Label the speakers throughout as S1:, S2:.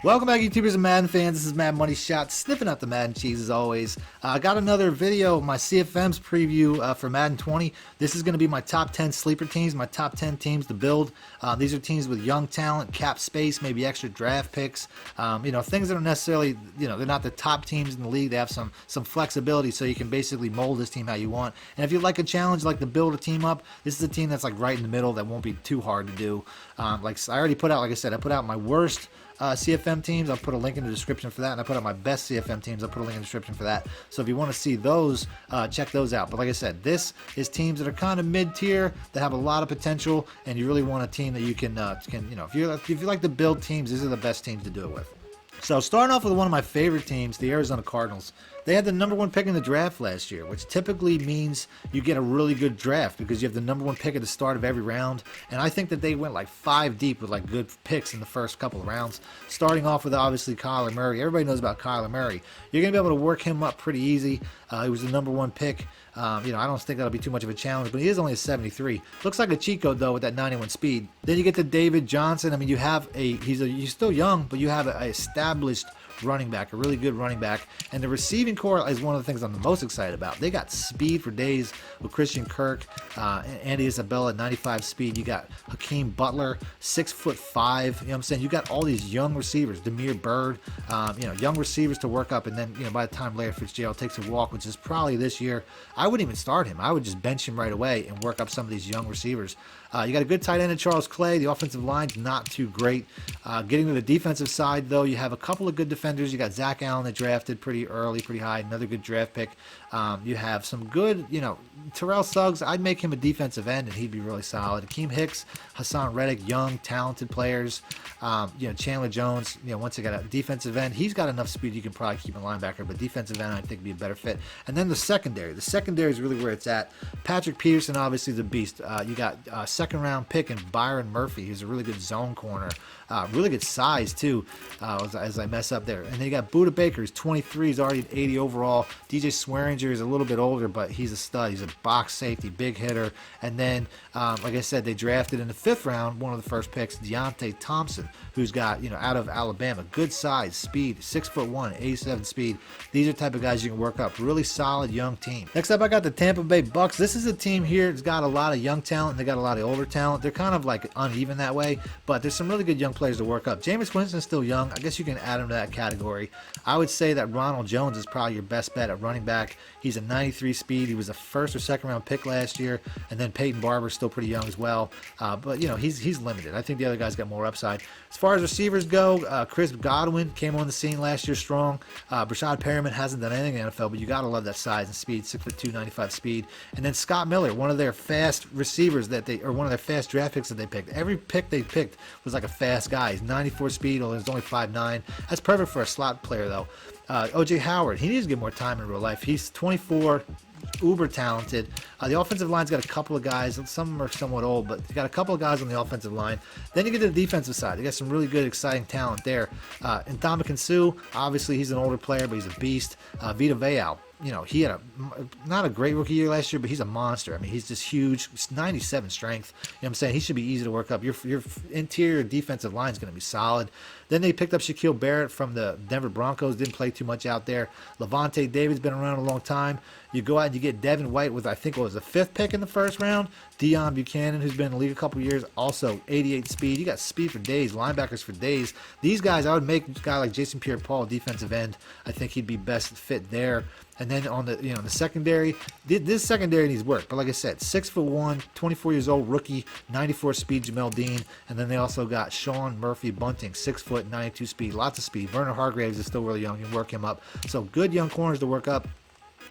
S1: Welcome back, YouTubers and Madden fans. This is Madden Money Shot, sniffing out the Madden cheese as always. I got another video, my CFM's preview for Madden 20. This is going to be my top 10 sleeper teams, my top 10 teams to build. These are teams with young talent, cap space, maybe extra draft picks. You know, things that are necessarily, you know, they're not the top teams in the league. They have some flexibility, so you can basically mold this team how you want. And if you like a challenge, like to build a team up, this is a team that's like right in the middle that won't be too hard to do. Like I already put out, like I said, I put out my worst CFM teams. I'll put a link in the description for that, and I put out my best CFM teams. I'll put a link in the description for that. So if you want to see those, check those out. But like I said, this is teams that are kind of mid-tier that have a lot of potential, and you really want a team that you can you know, if you like to build teams, these are the best teams to do it with. So starting off with one of my favorite teams, the Arizona Cardinals. They had the #1 pick in the draft last year, which typically means you get a really good draft because you have the #1 pick at the start of every round. And I think that they went like 5 deep with like good picks in the first couple of rounds. Starting off with obviously Kyler Murray. Everybody knows about Kyler Murray. You're going to be able to work him up pretty easy. He was the #1 pick. You know, I don't think that'll be too much of a challenge, but he is only a 73. Looks like a cheat code though with that 91 speed. Then you get to David Johnson. I mean, you have he's still young, but you have an established running back, a really good running back. And the receiving core is one of the things I'm the most excited about. They got speed for days with Christian Kirk, Andy Isabella at 95 speed. You got Hakeem Butler, 6'5". You know what I'm saying? You got all these young receivers, Demir Bird, you know, young receivers to work up. And then, you know, by the time Larry Fitzgerald takes a walk, which is probably this year, I wouldn't even start him. I would just bench him right away and work up some of these young receivers. You got a good tight end in Charles Clay. The offensive line's not too great. Getting to the defensive side, though, you have a couple of good defenders. You got Zach Allen that drafted pretty early, pretty high, another good draft pick. You have some good, you know, Terrell Suggs. I'd make him a defensive end, and he'd be really solid. Akeem Hicks, Hassan Reddick, young, talented players. You know, Chandler Jones, you know, once you got a defensive end, he's got enough speed you can probably keep a linebacker, but defensive end I think would be a better fit. And then the secondary. The secondary is really where it's at. Patrick Peterson, obviously, the beast. You got second-round pick in Byron Murphy. He's a really good zone corner. Really good size, too, as I mess up there. And then you got Budda Baker. He's 23. He's already at 80 overall. DJ Swearinger is a little bit older, but he's a stud. He's a box safety, big hitter. And then, like I said, they drafted in the 5th round, one of the first picks, Deontay Thompson, who's got, you know, out of Alabama, good size, speed, 6'1", 87 speed. These are the type of guys you can work up. Really solid young team. Next up, I got the Tampa Bay Bucks. This is a team here that's got a lot of young talent, and they got a lot of older talent. They're kind of like uneven that way, but there's some really good young players to work up. Jameis Winston's still young. I guess you can add him to that category. I would say that Ronald Jones is probably your best bet at running back. He's a 93 speed. He was a 1st or 2nd round pick last year, and then Peyton Barber's still pretty young as well. But you know, he's limited. I think the other guys got more upside. As far as receivers go, Chris Godwin came on the scene last year strong. Brashad Perriman hasn't done anything in the NFL, but you gotta love that size and speed, 6'2", 95 speed. And then Scott Miller, one of their fast receivers one of their fast draft picks that they picked. Every pick they picked was like a fast guy. He's 94 speed, although he's only 5'9". That's perfect for a slot player though. OJ Howard, he needs to get more time in real life. He's 24, uber talented. The offensive line's got a couple of guys. Some of them are somewhat old, but you got a couple of guys on the offensive line. Then you get to the defensive side. They got some really good, exciting talent there. And Ndamukong Suh, obviously he's an older player, but he's a beast. Vita Vea, you know, he had not a great rookie year last year, but he's a monster. I mean, he's just huge. 97 strength. You know what I'm saying? He should be easy to work up. Your interior defensive line is going to be solid. Then they picked up Shaquille Barrett from the Denver Broncos. Didn't play too much out there. Levante David's been around a long time. You go out and you get Devin White with, I think it was the 5th pick in the 1st round. Deion Buchanan, who's been in the league a couple years, also 88 speed. You got speed for days, linebackers for days. These guys, I would make a guy like Jason Pierre-Paul defensive end. I think he'd be best fit there. And then on the, you know, the secondary, this secondary needs work. But like I said, 6'1", 24 years old, rookie, 94 speed, Jamel Dean. And then they also got Sean Murphy Bunting, 6 foot, 92 speed, lots of speed. Werner Hargraves is still really young. You can work him up. So good young corners to work up.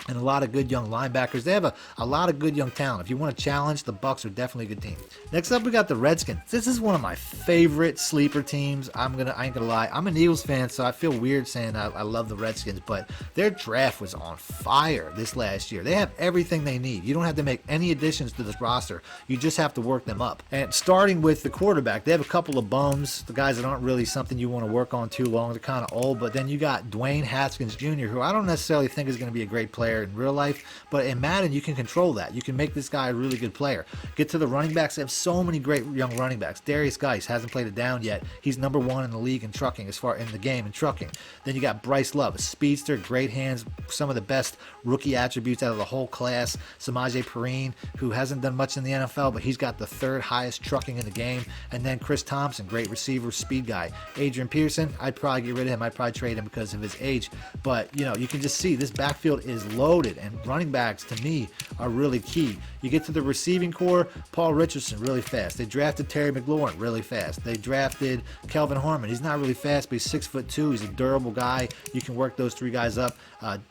S1: And a lot of good young linebackers. They have a lot of good young talent. If you want to challenge, the Bucks are definitely a good team. Next up, we got the Redskins. This is one of my favorite sleeper teams. I ain't gonna lie. I'm an Eagles fan, so I feel weird saying I love the Redskins, but their draft was on fire this last year. They have everything they need. You don't have to make any additions to this roster. You just have to work them up. And starting with the quarterback, they have a couple of bums, the guys that aren't really something you want to work on too long. They're kind of old, but then you got Dwayne Haskins Jr., who I don't necessarily think is going to be a great player. player in real life, but in Madden, you can control that. You can make this guy a really good player. Get to the running backs. They have so many great young running backs. Darius Geis hasn't played it down yet. He's #1 in the league in trucking, as far in the game in trucking. Then you got Bryce Love, a speedster, great hands, some of the best rookie attributes out of the whole class. Samaje Perine, who hasn't done much in the NFL, but he's got the 3rd highest trucking in the game. And then Chris Thompson, great receiver, speed guy. Adrian Peterson, I'd probably get rid of him. I'd probably trade him because of his age. But, you know, you can just see this backfield is loaded, and running backs, to me, are really key. You get to the receiving core, Paul Richardson, really fast. They drafted Terry McLaurin, really fast. They drafted Kelvin Harmon. He's not really fast, but he's 6'2". He's a durable guy. You can work those 3 guys up.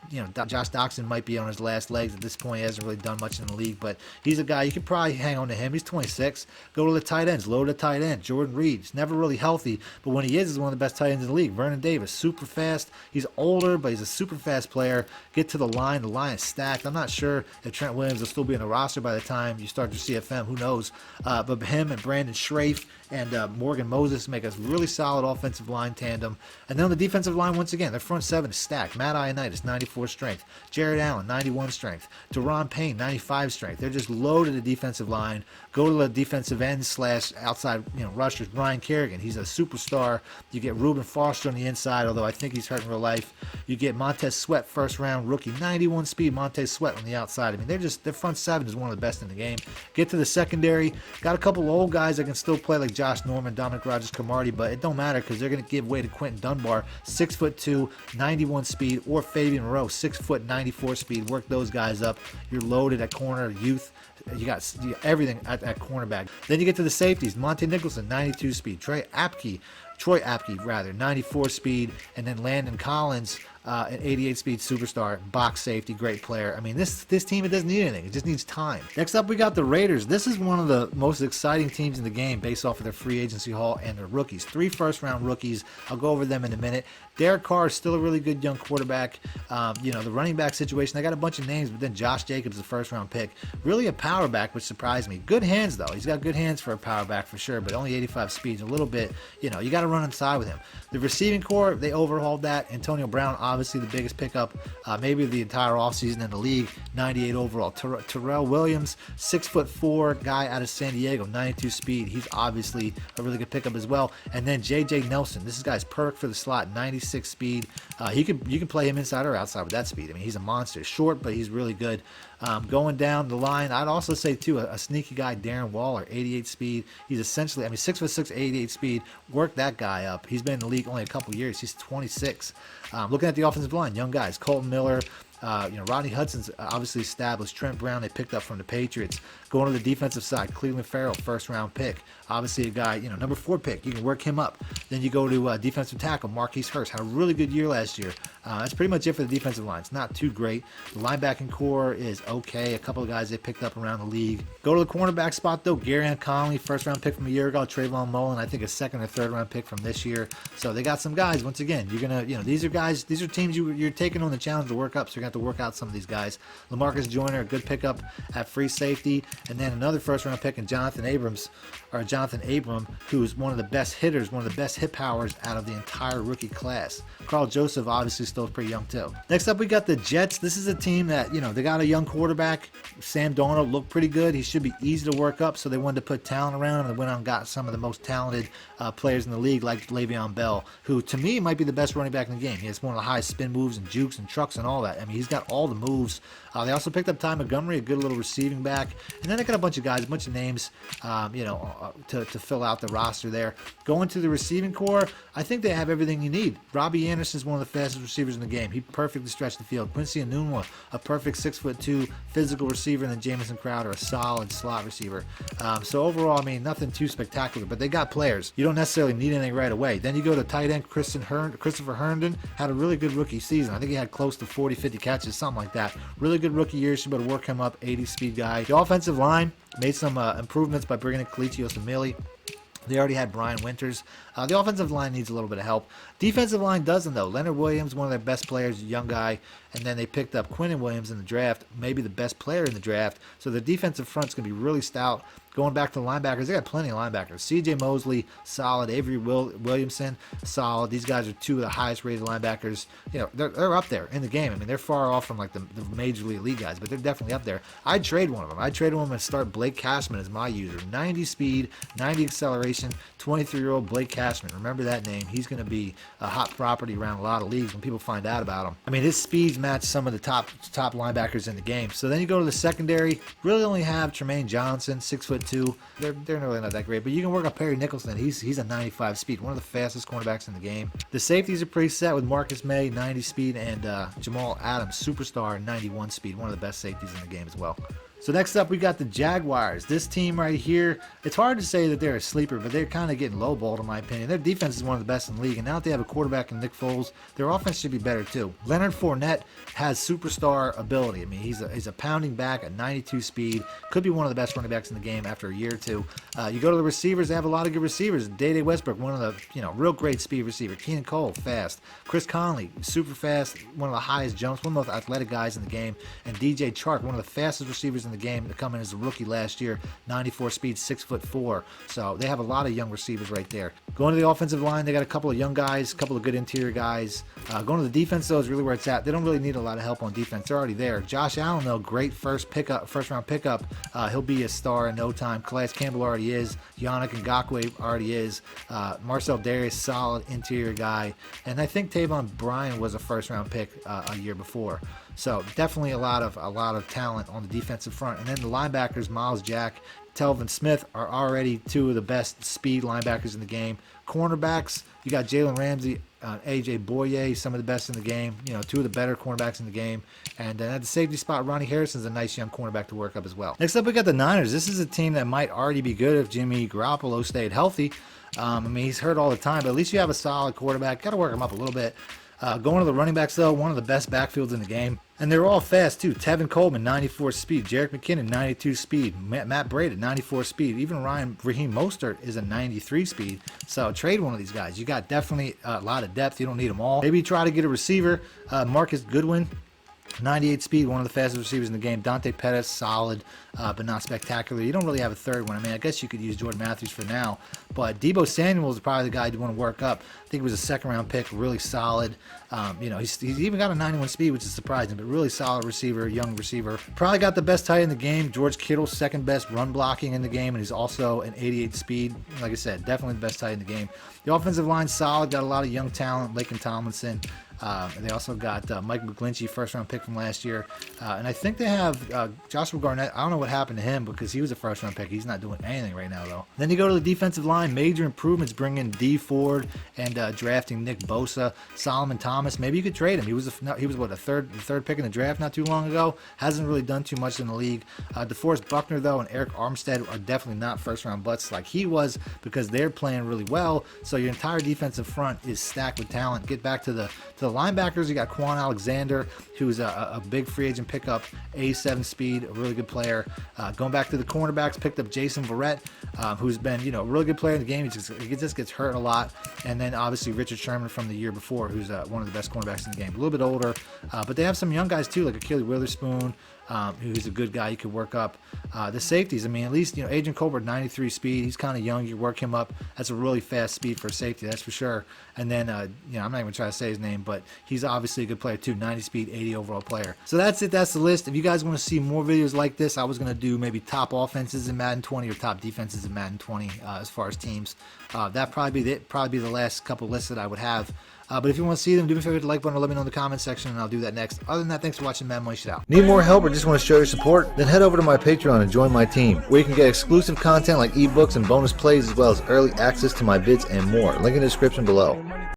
S1: You know, Josh Doxson might be on his last legs at this point. He hasn't really done much in the league, but he's a guy you could probably hang on to him. He's 26. Go to the tight ends. Load a tight end. Jordan Reed. He's never really healthy, but when he is one of the best tight ends in the league. Vernon Davis, super fast. He's older, but he's a super fast player. Get to the line. The line is stacked. I'm not sure if Trent Williams will still be in the roster by the time you start your CFM. Who knows? But him and Brandon Schrafe and Morgan Moses make a really solid offensive line tandem. And then on the defensive line, once again, their front 7 is stacked. Matt Ioannidis, 94 strength. Jared Allen, 91 strength. Deron Payne, 95 strength. They're just loaded the defensive line. Go to the defensive end / outside, you know, rushers. Brian Kerrigan, he's a superstar. You get Reuben Foster on the inside, although I think he's hurt in real life. You get Montez Sweat, 1st round rookie, 91 speed. Montez Sweat on the outside. I mean, their front 7 is one of the best in the game. Get to the secondary. Got a couple of old guys that can still play, like Josh Norman, Dominic Rodgers-Cromartie, but it don't matter because they're going to give way to Quentin Dunbar, 6'2", 91 speed, or Fabian Moreau, 6 foot, 94 speed. Work those guys up. You're loaded at corner, youth. You got everything at cornerback. Then you get to the safeties. Monte Nicholson, 92 speed. Troy Apke, 94 speed. And then Landon Collins, an 88 speed superstar, box safety, great player. I mean, this team, it doesn't need anything. It just needs time. Next up, we got the Raiders. This is one of the most exciting teams in the game based off of their free agency haul and their rookies. 3 first-round rookies. I'll go over them in a minute. Derek Carr is still a really good young quarterback. You know, the running back situation, they got a bunch of names, but then Josh Jacobs, the 1st-round pick. Really a power back, which surprised me. Good hands, though. He's got good hands for a power back for sure, but only 85 speeds. A little bit, you know, you got to run inside with him. The receiving core, they overhauled that. Antonio Brown, obviously the biggest pickup, maybe the entire offseason in the league, 98 overall. Terrell Williams, 6'4" guy out of San Diego, 92 speed. He's obviously a really good pickup as well. And then J.J. Nelson, this guy's perfect for the slot, 96 speed. You can play him inside or outside with that speed. I mean, he's a monster. Short, but he's really good. Going down the line, I'd also say too a sneaky guy, Darren Waller, 88 speed. He's essentially, I mean, 6'6", 88 speed. Work that guy up. He's been in the league only a couple years. He's 26. Looking at the offensive line, young guys, Colton Miller. You know, Rodney Hudson's obviously established. Trent Brown, they picked up from the Patriots. Going to the defensive side, Cleveland Farrell, 1st-round pick. Obviously a guy, you know, #4 pick. You can work him up. Then you go to defensive tackle, Marquise Hurst. Had a really good year last year. That's pretty much it for the defensive line. It's not too great. The linebacking core is okay. A couple of guys they picked up around the league. Go to the cornerback spot, though. Gareon Conley, 1st-round pick from a year ago. Trayvon Mullen, I think a 2nd or 3rd-round pick from this year. So they got some guys. Once again, you're going to, you know, these are guys, these are teams you're taking on the challenge to work up, so you're going to have to work out some of these guys. LaMarcus Joyner, a good pickup at free safety. And then another 1st-round pick in Jonathan Abram, who's one of the best hitters, one of the best hit powers out of the entire rookie class. Carl Joseph obviously still pretty young too. Next up, we got the Jets. This is a team that, you know, they got a young quarterback. Sam Darnold looked pretty good. He should be easy to work up, so they wanted to put talent around him. They went out and got some of the most talented players in the league, like Le'Veon Bell, who to me might be the best running back in the game. He has one of the highest spin moves and jukes and trucks and all that. I mean, he's got all the moves. They also picked up Ty Montgomery, a good little receiving back. And then they got a bunch of guys, a bunch of names, you know, to fill out the roster there. Going to the receiving core, I think they have everything you need. Robbie Anderson is one of the fastest receivers in the game. He perfectly stretched the field. Quincy Enunwa, a perfect 6'2" physical receiver, and then Jamison Crowder, a solid slot receiver. So overall, I mean, nothing too spectacular, but they got players. You don't necessarily need anything right away. Then you go to tight end, Christopher Herndon, had a really good rookie season. I think he had close to 40, 50 catches, something like that. Really good rookie year. Should be able to work him up, 80 speed guy. The offensive line made some improvements by bringing in Kalichi Osemele. They already had Brian Winters. The offensive line needs a little bit of help. Defensive line doesn't, though. Leonard Williams, one of their best players, a young guy. And then they picked up Quinnen Williams in the draft, maybe the best player in the draft. So the defensive front's going to be really stout. Going back to the linebackers, they got plenty of linebackers. C.J. Mosley, solid. Avery Williamson, solid. These guys are two of the highest rated linebackers. You know, they're up there in the game. I mean, they're far off from like the major league elite guys, but they're definitely up there. I'd trade one of them. I'd trade one of them and start Blake Cashman as my user. 90 speed, 90 acceleration, 23-year-old Blake Cashman. Remember that name. He's going to be a hot property around a lot of leagues when people find out about him. I mean, his speeds match some of the top linebackers in the game. So then you go to the secondary. Really only have Tremaine Johnson, 6'2". They're really not that great, but you can work on Perry Nicholson. He's a 95 speed, one of the fastest cornerbacks in the game. The safeties are pretty set with Marcus May, 90 speed, and Jamal Adams, superstar, 91 speed, one of the best safeties in the game as well. So next up, we got the Jaguars. This team right here, it's hard to say that they're a sleeper, but they're kind of getting lowballed in my opinion. Their defense is one of the best in the league, and now that they have a quarterback in Nick Foles, their offense should be better too. Leonard Fournette has superstar ability. I mean, he's a pounding back at 92 speed. Could be one of the best running backs in the game after a year or two. You go to the receivers, they have a lot of good receivers. Day-Day Westbrook, one of the real great speed receiver. Keenan Cole, fast. Chris Conley, super fast, one of the highest jumps, one of the most athletic guys in the game. And DJ Chark, one of the fastest receivers in the game to come in as a rookie last year, 94 speed, 6'4". So they have a lot of young receivers right there. Going to the offensive line, they got a couple of young guys, a couple of good interior guys. Going to the defense, though, is really where it's at. They don't really need a lot of help on defense. They're already there. Josh Allen, though, great first round pickup. He'll be a star in no time. Calais Campbell already is. Yannick Ngakoue already is. Marcel Darius, solid interior guy. And I think Tavon Bryan was a first round pick a year before. So definitely a lot of talent on the defensive front. And then the linebackers, Miles Jack, Telvin Smith, are already two of the best speed linebackers in the game. Cornerbacks, you got Jalen Ramsey, AJ Boye, some of the best in the game. Two of the better cornerbacks in the game. And at the safety spot, Ronnie Harrison's a nice young cornerback to work up as well. Next up, we got the Niners. This is a team that might already be good if Jimmy Garoppolo stayed healthy. I mean, he's hurt all the time, but at least you have a solid quarterback. Got to work him up a little bit. Going to the running backs, though, one of the best backfields in the game. And they're all fast, too. Tevin Coleman, 94 speed. Jerick McKinnon, 92 speed. Matt Breda, 94 speed. Even Raheem Mostert is a 93 speed. So trade one of these guys. You got definitely a lot of depth. You don't need them all. Maybe try to get a receiver. Marcus Goodwin, 98 speed, one of the fastest receivers in the game. Dante Pettis, solid, but not spectacular. You don't really have a third one. I mean, I guess you could use Jordan Matthews for now, but Deebo Samuel is probably the guy you want to work up. I think he was a second-round pick, really solid. He's even got a 91 speed, which is surprising, but really solid receiver, young receiver. Probably got the best tight end in the game. George Kittle, second best run blocking in the game, and he's also an 88 speed. Like I said, definitely the best tight end in the game. The offensive line, solid. Got a lot of young talent, Laken Tomlinson. They also got Mike McGlinchey, first-round pick from last year. And I think they have Joshua Garnett. I don't know what happened to him because he was a first-round pick. He's not doing anything right now, though. Then you go to the defensive line. Major improvements, bringing D Ford and drafting Nick Bosa. Solomon Thomas, maybe you could trade him. He was what, a third pick in the draft not too long ago. Hasn't really done too much in the league. DeForest Buckner, though, and Eric Armstead are definitely not first-round butts like he was because they're playing really well. So your entire defensive front is stacked with talent. Get back to the linebackers. You got Quan Alexander, who's a big free agent pickup, 87 speed, a really good player. Going back to the cornerbacks, picked up Jason Verrett, who's been a really good player in the game. He just gets hurt a lot. And then obviously Richard Sherman from the year before, who's one of the best cornerbacks in the game. A little bit older, but they have some young guys too, like Achille Witherspoon, who's a good guy you could work up. The safeties, I mean, at least Adrian Colbert, 93 speed. He's kind of young. You work him up. That's a really fast speed for a safety, that's for sure. And then I'm not even trying to say his name, but he's obviously a good player too. 90 speed, 80 overall player. So that's it. That's the list. If you guys want to see more videos like this, I was going to do maybe top offenses in Madden 20 or top defenses in Madden 20 as far as teams. That probably be the last couple lists that I would have. But if you want to see them, do me a favor, hit the like button or let me know in the comment section, and I'll do that next. Other than that, thanks for watching Madden Money Shot. Need more help or just want to show your support? Then head over to my Patreon and join my team, where you can get exclusive content like ebooks and bonus plays, as well as early access to my vids and more. Link in the description below.